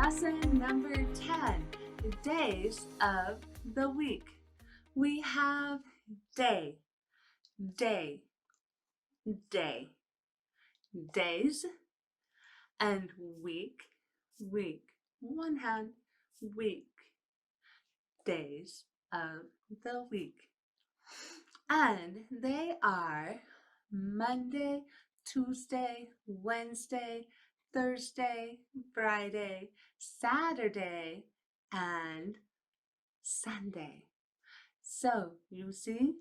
Lesson number 10, days of the week. We have day, day, day, days, and week, week. One hand, week, days of the week. And they are Monday, Tuesday, Wednesday, Thursday, Friday, Saturday, and Sunday. So you see,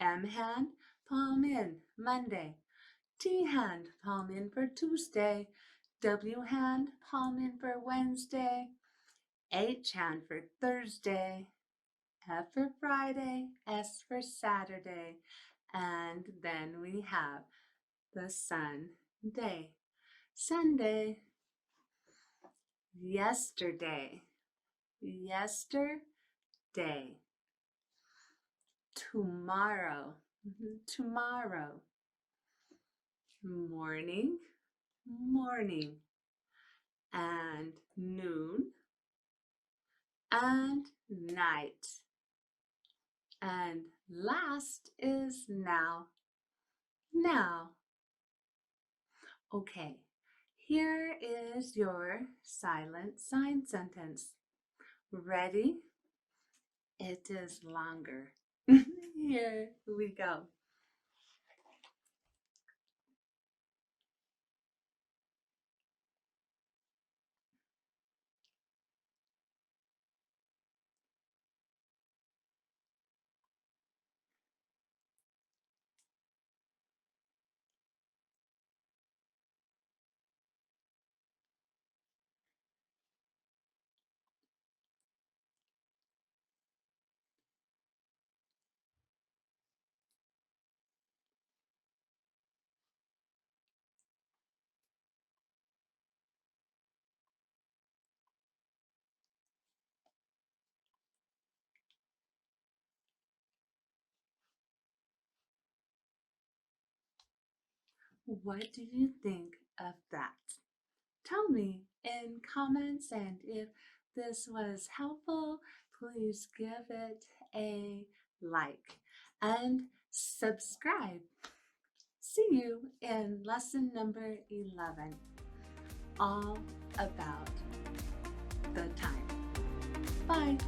M hand, palm in, Monday. T hand, palm in for Tuesday. W hand, palm in for Wednesday. H hand for Thursday. F for Friday, S for Saturday, and then we have the Sunday. Sunday, yesterday, yesterday, tomorrow, tomorrow, morning, morning, and noon, and night. And last is now, now. Okay, here is your silent sign sentence. Ready? It is longer. Here we go. What do you think of that? Tell me in comments, and if this was helpful, please give it a like and subscribe. See you in lesson number 11, all about the time. Bye.